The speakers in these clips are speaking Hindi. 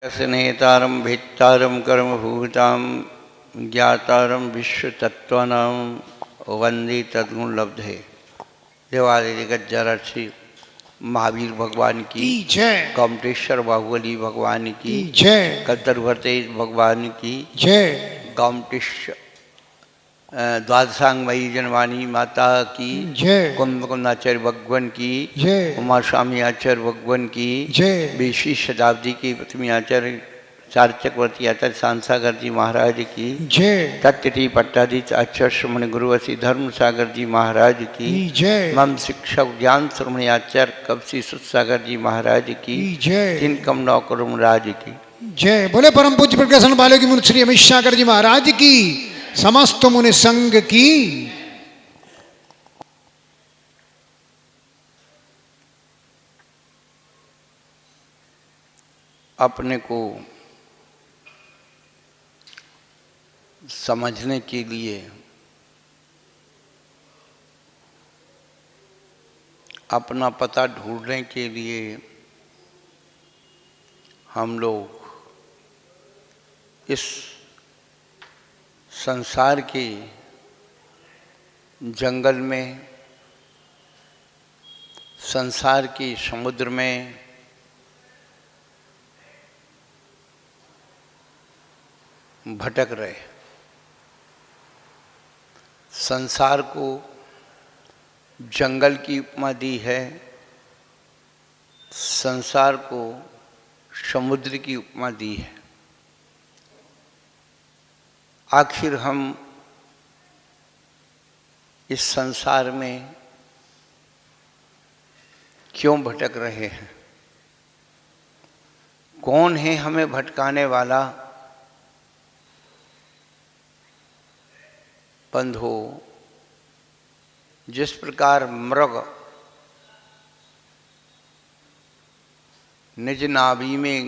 स्नेतारं भित्तारं कर्मभूतां ज्ञातारं विश्वतत्त्वानां वंदे तद्गुणलब्धे। देवादिदेव गज्जराक्षी महावीर भगवान की जय, गोमटेश्वर बाहुबली भगवान की जय, कद्दरभतेज भगवान की जय, गोमटेश्वर द्वादशांगमयी जनवाणी माता की जय, कुंभकुंदाचार्य भगवान की जय, उमा स्वामी आचार्य भगवान की जय, 20वीं शताब्दी की प्रथम आचार्य चार चक्रवर्ती आचार्य शांतासागर जी महाराज की जय, तत्टी पट्टाधीश आचार्य श्रमण गुरुवसी धर्म सागर जी महाराज की जय, मम शिक्षक ज्ञान श्रमण आचार्य कवसी सुसागर जी महाराज की जय, तीन कम नौकरुम राज की जय। बोले परम पूज्य प्रकाशन बाले की मुनि श्री अमित सागर जी महाराज की, समस्त मुनि संघ की। अपने को समझने के लिए अपना पता ढूंढने के लिए हम लोग इस संसार के जंगल में, संसार के समुद्र में भटक रहे। संसार को जंगल की उपमा दी है, संसार को समुद्र की उपमा दी है। आखिर हम इस संसार में क्यों भटक रहे हैं? कौन है हमें भटकाने वाला? बंधो, जिस प्रकार मृग निज नाभि में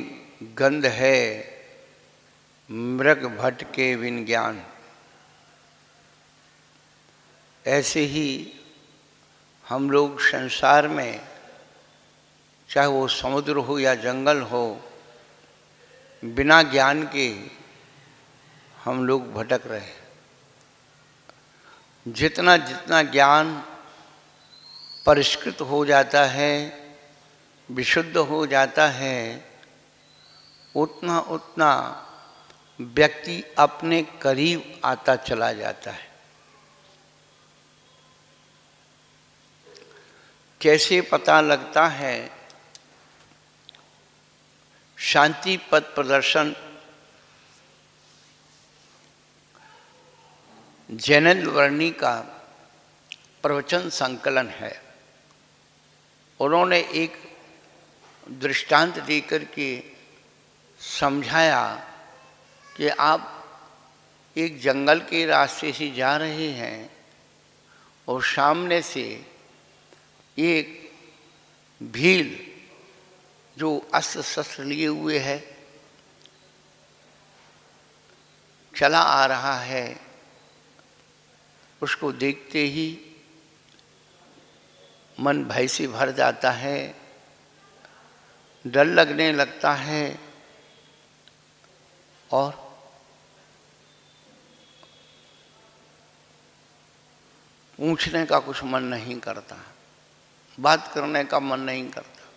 गंध है, मृग भटके बिन ज्ञान, ऐसे ही हम लोग संसार में, चाहे वो समुद्र हो या जंगल हो, बिना ज्ञान के हम लोग भटक रहे हैं। जितना जितना ज्ञान परिष्कृत हो जाता है, विशुद्ध हो जाता है, उतना उतना व्यक्ति अपने करीब आता चला जाता है। कैसे पता लगता है? शांति पथ प्रदर्शन जैनेन्द्र वर्णी का प्रवचन संकलन है। उन्होंने एक दृष्टांत देकर के समझाया कि आप एक जंगल के रास्ते से जा रहे हैं और सामने से एक भील जो अस्त्र शस्त्र लिए हुए है चला आ रहा है। उसको देखते ही मन भय से भर जाता है, डर लगने लगता है और पूछने का कुछ मन नहीं करता, बात करने का मन नहीं करता।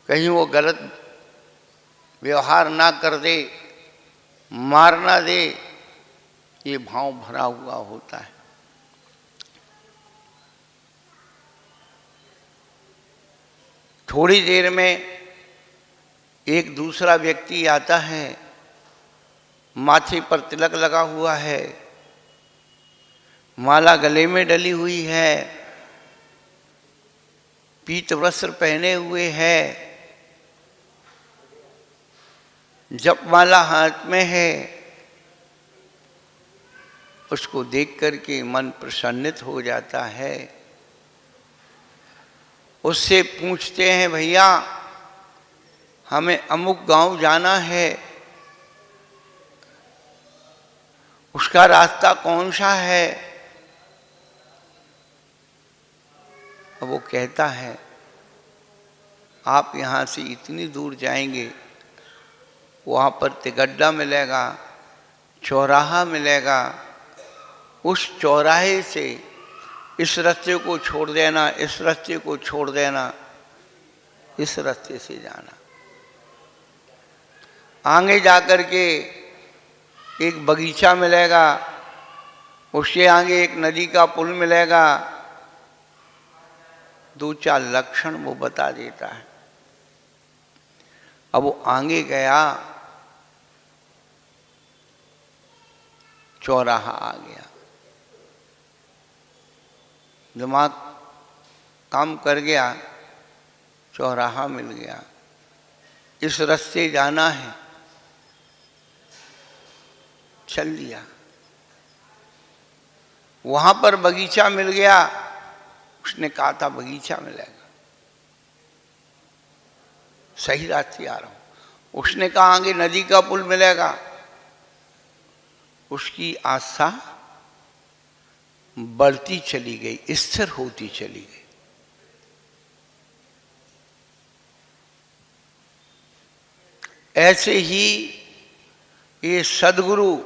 कहीं वो गलत व्यवहार ना कर दे, मार ना दे, ये भाव भरा हुआ होता है। थोड़ी देर में एक दूसरा व्यक्ति आता है, माथे पर तिलक लगा हुआ है, माला गले में डली हुई है, पीत वस्त्र पहने हुए है, जपमाला हाथ में है। उसको देख करके मन प्रसन्नित हो जाता है। उससे पूछते हैं, भैया हमें अमुक गांव जाना है, उसका रास्ता कौन सा है? वो कहता है आप यहाँ से इतनी दूर जाएंगे, वहाँ पर तिगड्डा मिलेगा, चौराहा मिलेगा, उस चौराहे से इस रास्ते को छोड़ देना, इस रास्ते को छोड़ देना, इस रास्ते से जाना। आगे जाकर के एक बगीचा मिलेगा, उसके आगे एक नदी का पुल मिलेगा। 2-4 लक्षण वो बता देता है। अब वो आगे गया, चौराहा आ गया, दिमाग काम कर गया, चौराहा मिल गया, इस रास्ते जाना है, चल लिया। वहां पर बगीचा मिल गया, उसने कहा था बगीचा मिलेगा, सही रास्ते आ रहा हूं। उसने कहा आगे नदी का पुल मिलेगा, उसकी आशा बढ़ती चली गई, स्थिर होती चली गई। ऐसे ही ये सद्गुरु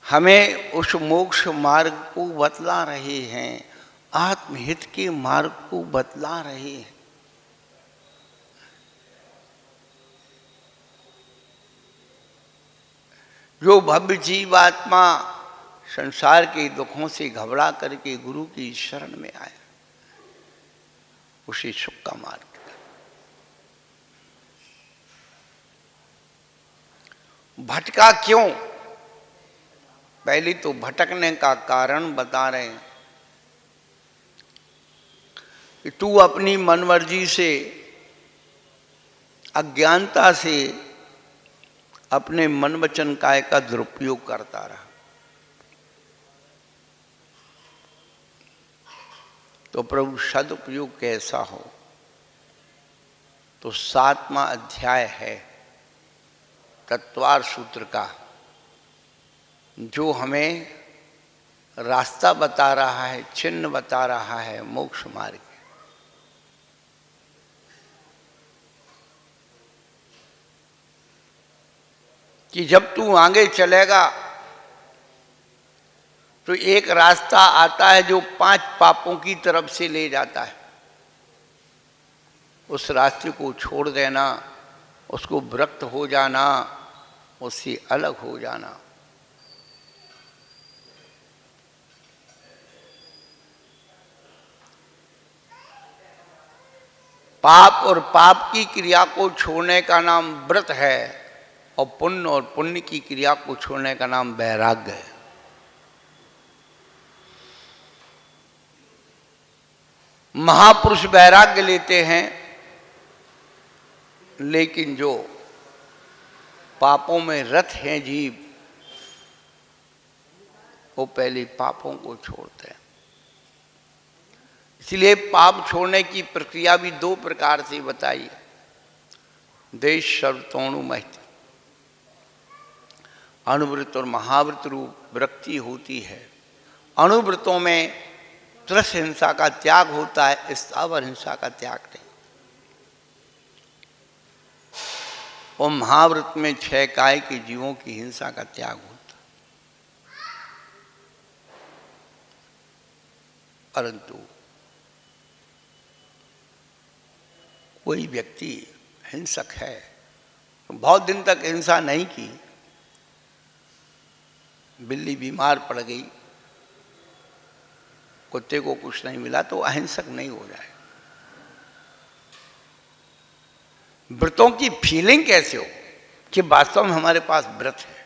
हमें उस मोक्ष मार्ग को बतला रहे हैं, आत्महित के मार्ग को बतला रहे हैं। जो भव्य जीवात्मा संसार के दुखों से घबरा करके गुरु की शरण में आया, उसे सुख का मार्ग। भटका क्यों? पहले तो भटकने का कारण बता रहे हैं कि तू अपनी मनमर्जी से, अज्ञानता से अपने मन वचन काय का दुरुपयोग करता रहा। तो प्रभु सदुपयोग कैसा हो? तो 7वां अध्याय है तत्वार सूत्र का, जो हमें रास्ता बता रहा है, चिन्ह बता रहा है मोक्ष मार्ग। कि जब तू आगे चलेगा तो एक रास्ता आता है जो 5 पापों की तरफ से ले जाता है। उस रास्ते को छोड़ देना, उसको विरक्त हो जाना, उससे अलग हो जाना। पाप और पाप की क्रिया को छोड़ने का नाम व्रत है, और पुण्य की क्रिया को छोड़ने का नाम वैराग्य है। महापुरुष वैराग्य लेते हैं, लेकिन जो पापों में रत हैं जीव, वो पहले पापों को छोड़ते हैं। इसलिए पाप छोड़ने की प्रक्रिया भी 2 प्रकार से बताई। देश सर्वतोणु महति, अनुव्रत और महाव्रत रूप वृत्ति होती है। अनुव्रतों में त्रस हिंसा का त्याग होता है, स्थावर हिंसा का त्याग नहीं। और महाव्रत में 6 काय के जीवों की हिंसा का त्याग होता है। परंतु कोई व्यक्ति हिंसक है, बहुत दिन तक हिंसा नहीं की, बिल्ली बीमार पड़ गई, कुत्ते को कुछ नहीं मिला, तो अहिंसक नहीं हो जाए। व्रतों की फीलिंग कैसे हो कि वास्तव में हमारे पास व्रत है?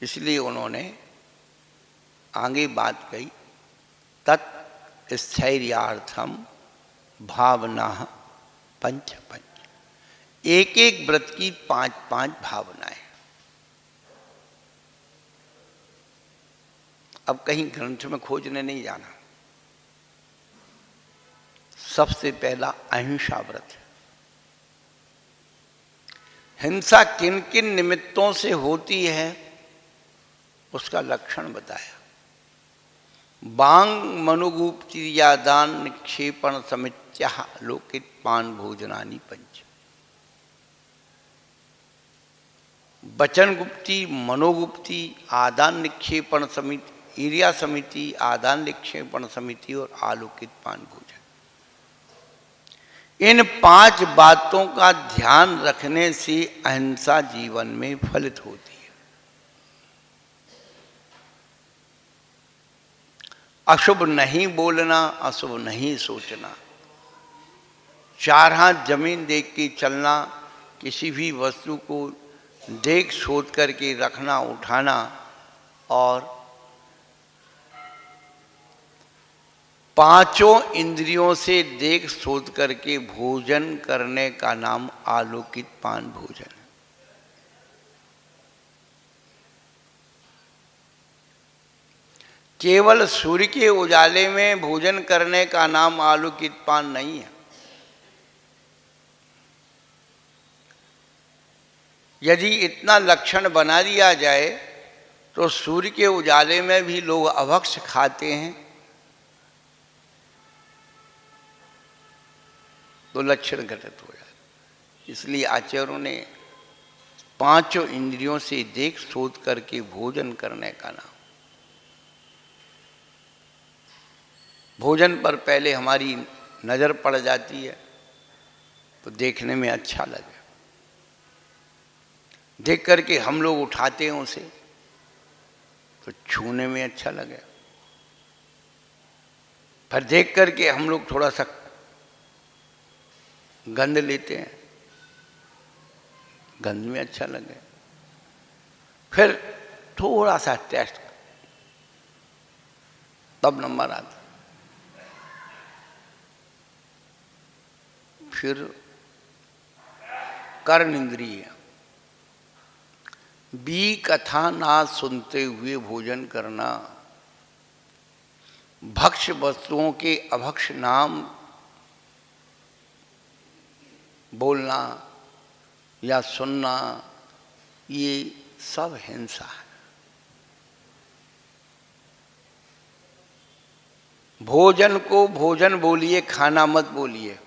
इसलिए उन्होंने आगे बात कही, तत् स्थैर्यार्थम भावना पंच पंच। एक एक व्रत की 5-5 भावनाएं। अब कहीं ग्रंथ में खोजने नहीं जाना। सबसे पहला अहिंसा व्रत है। हिंसा किन किन निमित्तों से होती है उसका लक्षण बताया। बांग मनुगुप्ति या दान निक्षेपण समित समित्याः आलोकित पान भोजनानि पंच। वचन गुप्ती, मनोगुप्ती, आदान निक्षेपण समिति, ईर्या समिति, आदान निक्षेपण समिति और आलोकित पान भोजन। इन 5 बातों का ध्यान रखने से अहिंसा जीवन में फलित होती है। अशुभ नहीं बोलना, अशुभ नहीं सोचना, 4 हाथ जमीन देख के चलना, किसी भी वस्तु को देख सोच करके रखना उठाना, और 5 इंद्रियों से देख सोच करके भोजन करने का नाम आलोकित पान भोजन है। केवल सूर्य के उजाले में भोजन करने का नाम आलोकित पान नहीं है। यदि इतना लक्षण बना दिया जाए तो सूर्य के उजाले में भी लोग अभक्ष खाते हैं, तो लक्षण घटित हो जाए। इसलिए आचार्यों ने 5 इंद्रियों से देख सोच करके भोजन करने का नाम। भोजन पर पहले हमारी नज़र पड़ जाती है तो देखने में अच्छा लगे, देख करके हम लोग उठाते हैं उसे तो छूने में अच्छा लगे, फिर देख करके हम लोग थोड़ा सा गंध लेते हैं, गंध में अच्छा लगे, फिर थोड़ा सा टेस्ट, तब नंबर आता। फिर कर्ण इंद्रिय, बी कथा ना सुनते हुए भोजन करना, भक्ष वस्तुओं के अभक्ष नाम बोलना या सुनना, ये सब हिंसा है। भोजन को भोजन बोलिए, खाना मत बोलिए।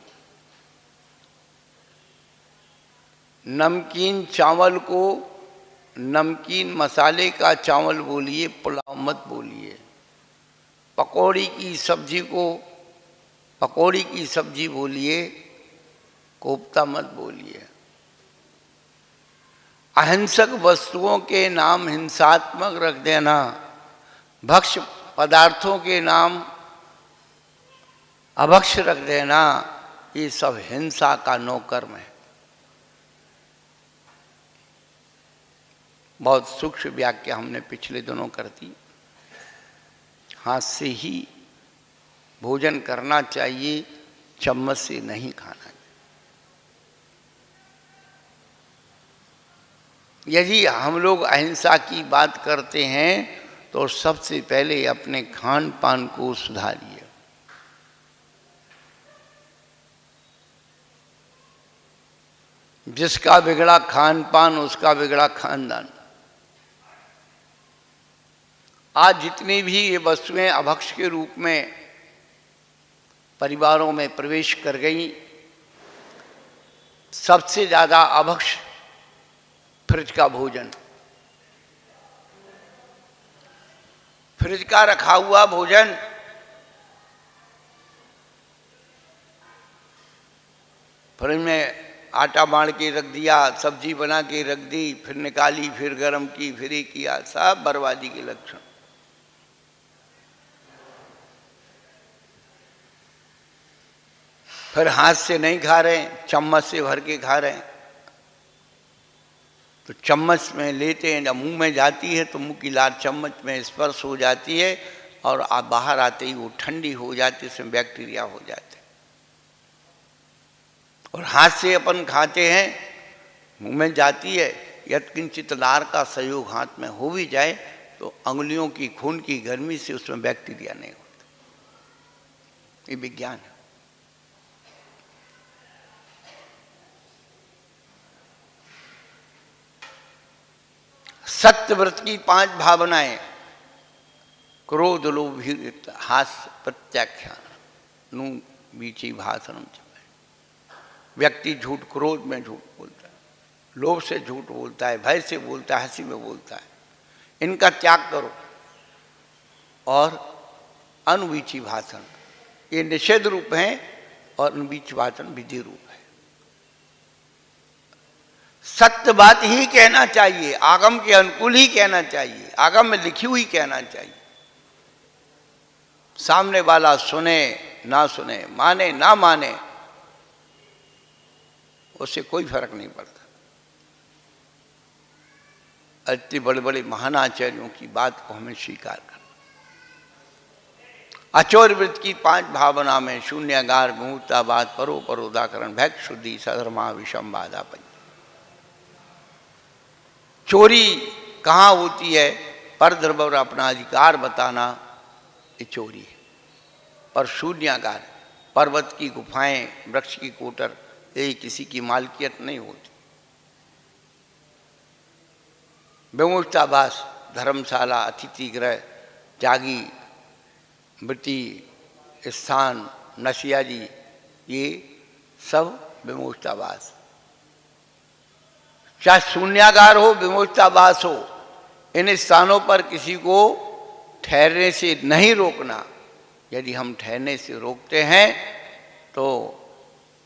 नमकीन चावल को नमकीन मसाले का चावल बोलिए, पुलाव मत बोलिए। पकौड़ी की सब्जी को पकौड़ी की सब्जी बोलिए, कोफ्ता मत बोलिए। अहिंसक वस्तुओं के नाम हिंसात्मक रख देना, भक्ष्य पदार्थों के नाम अभक्ष्य रख देना, ये सब हिंसा का नौकर्म है। बहुत सूक्ष्म व्याख्या हमने पिछले दिनों कर दी। हाथ से ही भोजन करना चाहिए, चम्मच से नहीं खाना। यदि हम लोग अहिंसा की बात करते हैं तो सबसे पहले अपने खान पान को सुधारिए। जिसका बिगड़ा खान पान उसका बिगड़ा खानदान। आज जितनी भी ये वस्तुएं अभक्ष के रूप में परिवारों में प्रवेश कर गई, सबसे ज़्यादा अभक्ष फ्रिज का भोजन, फ्रिज का रखा हुआ भोजन, फ्रिज में आटा बांध के रख दिया, सब्जी बना के रख दी, फिर निकाली, फिर गर्म की, फिर ये किया, सब बर्बादी के लक्षण। फिर हाथ से नहीं खा रहे, चम्मच से भर के खा रहे हैं। तो चम्मच में लेते हैं, जब मुंह में जाती है तो मुंह की लार चम्मच में स्पर्श हो जाती है और आप बाहर आते ही वो ठंडी हो जाती है, उसमें बैक्टीरिया हो जाते हैं। और हाथ से अपन खाते हैं, मुंह में जाती है, यत्किंचित लार का सहयोग हाथ में हो भी जाए तो अंगुलियों की खून की गर्मी से उसमें बैक्टीरिया नहीं होता। ये विज्ञान है। सत्यव्रत की 5 भावनाएं, क्रोध, लोभ, हास्य, प्रत्याख्यान, वीची भाषणम चले। व्यक्ति झूठ, क्रोध में झूठ बोलता है, लोभ से झूठ बोलता है, भय से बोलता है, हंसी में बोलता है। इनका त्याग करो। और अनुवीची भाषण, ये निषेध रूप है और अनुवीची भाषण विधि रूप है। सत्य बात ही कहना चाहिए, आगम के अनुकूल ही कहना चाहिए, आगम में लिखी हुई कहना चाहिए। सामने वाला सुने ना सुने, माने ना माने, उससे कोई फर्क नहीं पड़ता। इतने बड़े बड़े महान आचार्यों की बात को हमें स्वीकार करना। अचोर वृत्त की 5 भावना में शून्यागार, मुहूर्ताबाद, परोपरोदाकरण, भैक्ष शुद्धि, सधर्मा, विषमबाधा, पंच। चोरी कहाँ होती है? पर द्रव्य और अपना अधिकार बताना, ये चोरी है। और शून्यागार, पर्वत की गुफाएं, वृक्ष की कोटर, ये किसी की मालकियत नहीं होती। विमुक्ताभास, धर्मशाला, अतिथि गृह, जागी, मृति स्थान, नशिया जी, ये सब विमुक्ताभास। चाहे शून्यागार हो, विमुक्ताभास हो, इन स्थानों पर किसी को ठहरने से नहीं रोकना। यदि हम ठहरने से रोकते हैं तो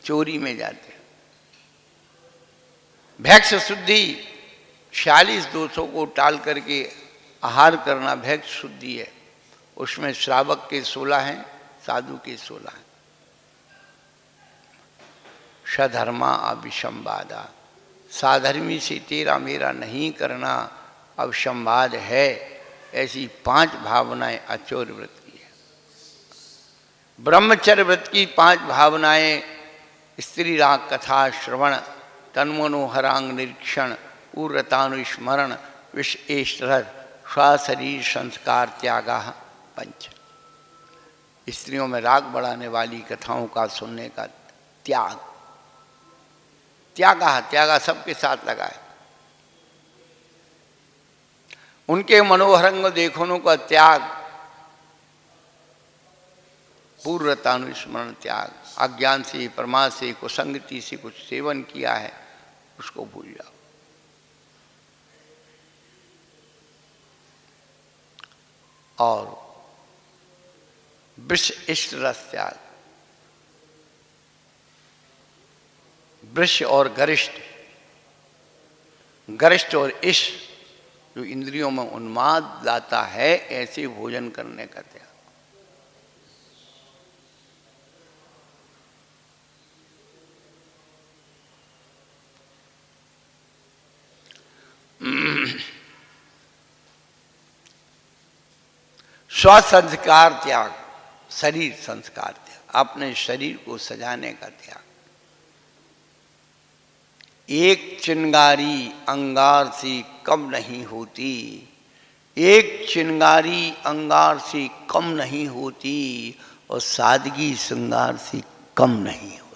चोरी में जाते हैं। भैक्ष शुद्धि, 46 दोषों को टाल करके आहार करना भैक्ष शुद्धि है। उसमें श्रावक के 16 हैं, साधु के 16 हैं। सधर्मा अविसंवादा, साधर्मी से तेरा मेरा नहीं करना अविसंवाद है। ऐसी 5 भावनाएं अचोर व्रत की है। ब्रह्मचर्य व्रत की 5 भावनाएं स्त्री राग कथा श्रवण, तन्मनोहरांग निरीक्षण, उर्रतानुस्मरण, विषेष्टर, स्वशरीर संस्कार त्यागा, पंच। स्त्रियों में राग बढ़ाने वाली कथाओं का सुनने का त्याग, त्यागा सबके साथ लगाए। उनके मनोहरंग देखनों का त्याग, पूर्वतानुस्मरण त्याग। अज्ञान से, प्रमाद से, कुसंगति से कुछ सेवन किया है उसको भूल जाओ। और वृष इष्ट रस त्याग, वृष और गरिष्ठ, गरिष्ठ और इष्ट जो इंद्रियों में उन्माद लाता है, ऐसे भोजन करने का त्याग। स्वसंस्कार त्याग, शरीर संस्कार त्याग, अपने शरीर को सजाने का त्याग। एक चिंगारी अंगार से कम नहीं होती, एक चिंगारी अंगार से कम नहीं होती, और सादगी श्रृंगार से कम नहीं होती।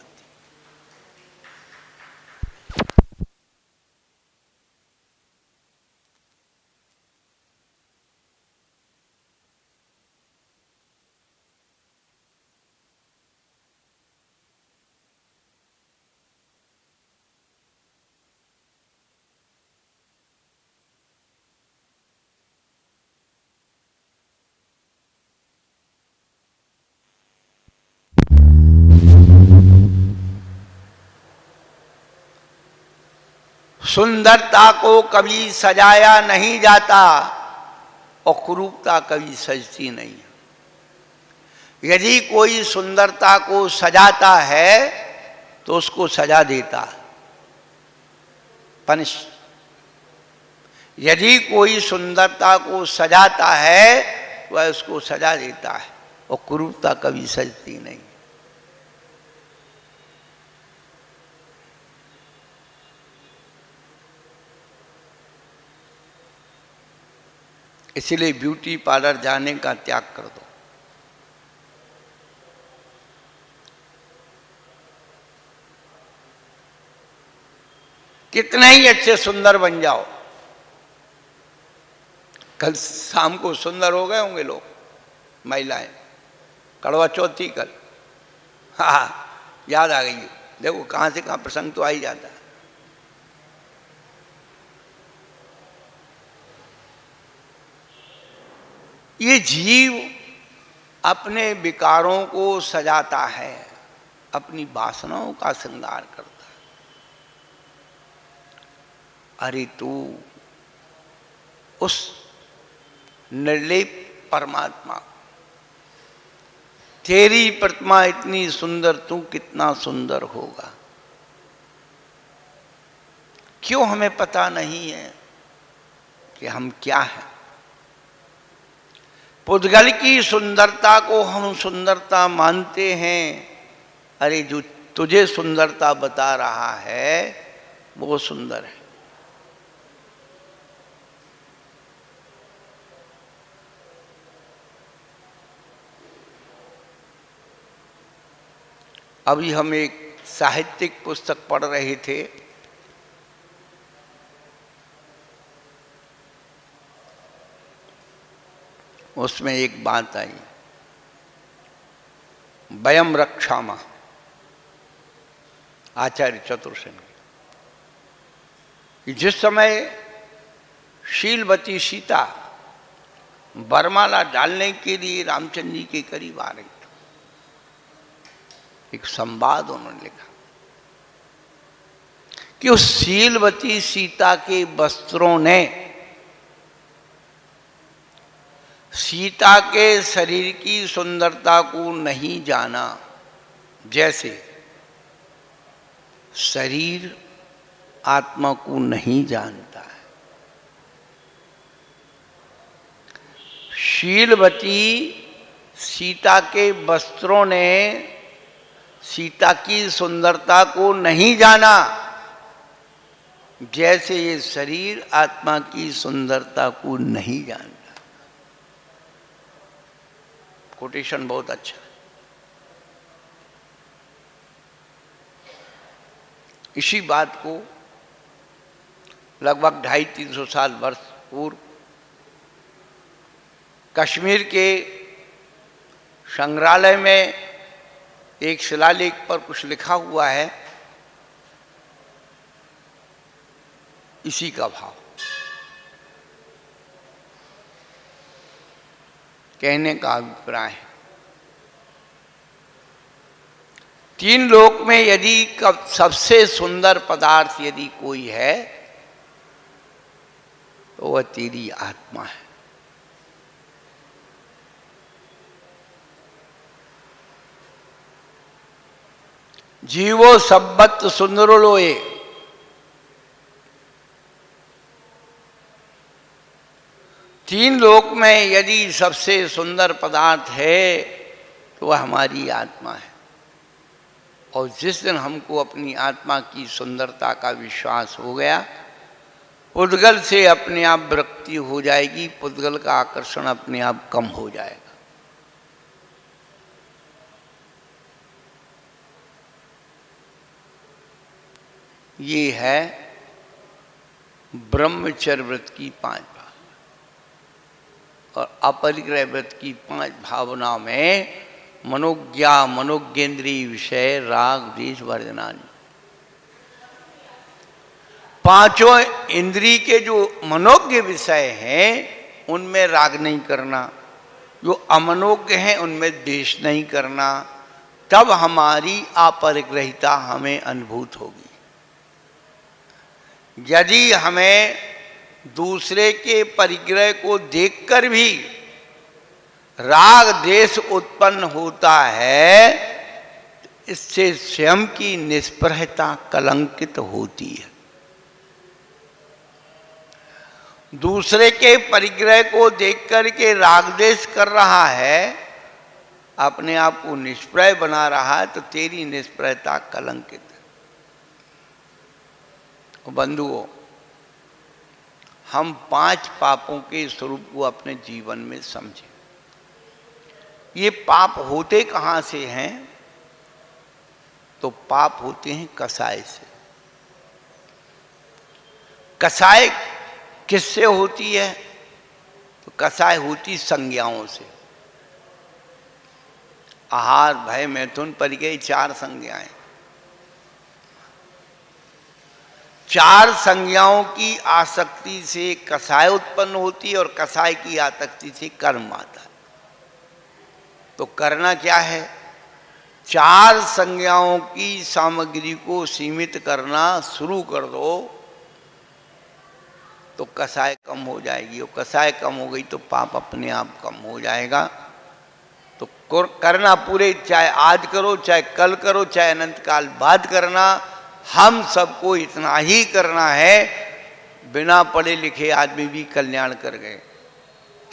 सुंदरता को कभी सजाया नहीं जाता और कुरूपता कभी सजती नहीं। यदि कोई सुंदरता को सजाता है तो उसको सजा देता है, पनिश। यदि कोई सुंदरता को सजाता है वह उसको सजा देता है, और कुरूपता कभी सजती नहीं। इसलिए ब्यूटी पार्लर जाने का त्याग कर दो। कितने ही अच्छे सुंदर बन जाओ, कल शाम को सुंदर हो गए होंगे लोग, महिलाएं, कड़वा चौथ थी कल, हाँ, याद आ गई। देखो कहाँ से कहाँ प्रसंग तो आ ही जाता है। ये जीव अपने विकारों को सजाता है, अपनी वासनाओं का श्रृंगार करता है। अरे तू उस निर्लेप परमात्मा, तेरी प्रतिमा इतनी सुंदर, तू कितना सुंदर होगा। क्यों हमें पता नहीं है कि हम क्या हैं? पुद्गल की सुंदरता को हम सुंदरता मानते हैं। अरे जो तुझे सुंदरता बता रहा है वो सुंदर है। अभी हम एक साहित्यिक पुस्तक पढ़ रहे थे, उसमें एक बात आई, वयम रक्षामा, आचार्य चतुर्सेन की। जिस समय शीलवती सीता वरमाला डालने के लिए रामचंद्र जी के करीब आ रही, एक संवाद उन्होंने लिखा कि उस शीलवती सीता के वस्त्रों ने सीता के शरीर की सुंदरता को नहीं जाना, जैसे शरीर आत्मा को नहीं जानता है। शीलवती सीता के वस्त्रों ने सीता की सुंदरता को नहीं जाना, जैसे ये शरीर आत्मा की सुंदरता को नहीं जानता। कोटेशन बहुत अच्छा। इसी बात को लगभग 250-300 साल वर्ष पूर्व कश्मीर के संग्रहालय में एक शिलालेख पर कुछ लिखा हुआ है, इसी का भाव। कहने का अभिप्राय है, तीन लोक में यदि सबसे सुंदर पदार्थ यदि कोई है तो वह तेरी आत्मा है। जीवो सब्बत सुंदरो लोए, तीन लोक में यदि सबसे सुंदर पदार्थ है तो वह हमारी आत्मा है। और जिस दिन हमको अपनी आत्मा की सुंदरता का विश्वास हो गया, पुद्गल से अपने आप विरक्ति हो जाएगी, पुद्गल का आकर्षण अपने आप कम हो जाएगा। ये है ब्रह्मचर्य व्रत की 5 भावना, और अपरिग्रह व्रत की 5 भावना में मनोज्ञा मनोज्ञेन्द्रिय विषय राग द्वेष वर्जनानि, 5 इंद्रिय के जो मनोज्ञ विषय हैं उनमें राग नहीं करना, जो अमनोज्ञ हैं उनमें द्वेष नहीं करना, तब हमारी अपरिग्रहिता हमें अनुभूत होगी। यदि हमें दूसरे के परिग्रह को देखकर भी राग द्वेष उत्पन्न होता है, इससे स्वयं की निष्प्रहता कलंकित होती है। दूसरे के परिग्रह को देख कर के राग द्वेष कर रहा है, अपने आप को निष्प्रह बना रहा है, तो तेरी निष्प्रहता कलंकित है। बंधुओं, हम 5 पापों के स्वरूप को अपने जीवन में समझें। ये पाप होते कहाँ से हैं? तो पाप होते हैं कसाय से। कसाय किससे होती है? तो कसाय होती संज्ञाओं से। आहार, भय, मैथुन, परिग्रह, 4 संज्ञाएं। 4 संज्ञाओं की आसक्ति से कसाय उत्पन्न होती है और कसाय की आसक्ति से कर्म आता है। तो करना क्या है? 4 संज्ञाओं की सामग्री को सीमित करना शुरू कर दो तो कसाय कम हो जाएगी, और कसाय कम हो गई तो पाप अपने आप कम हो जाएगा। तो करना पूरे, चाहे आज करो, चाहे कल करो, चाहे अनंत काल बाद करना, हम सबको इतना ही करना है। बिना पढ़े लिखे आदमी भी कल्याण कर गए।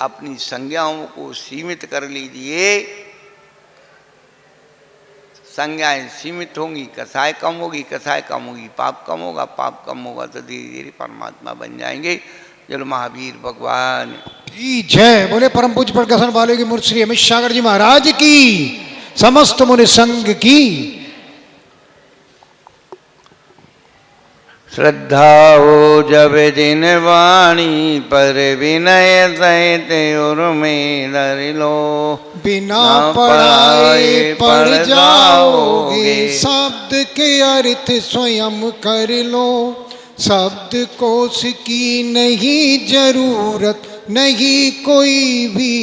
अपनी संज्ञाओं को सीमित कर लीजिए, संज्ञाएं सीमित होंगी, कसाय कम होगी, कसाय कम होगी, पाप कम होगा, पाप कम होगा तो धीरे धीरे परमात्मा बन जाएंगे। चलो महावीर भगवान की जय। बोले परम पूज्य प्रकाशन वाले की मूर्ति श्री अमित सागर जी महाराज की, समस्त मुनि संघ की। श्रद्धा हो जब दिन वाणी पर विनय सहित उर्मे धर लो। बिना पढ़ाए पढ़ जाओगे, शब्द के अर्थ स्वयं कर लो। शब्द कोश की नहीं जरूरत, नहीं कोई भी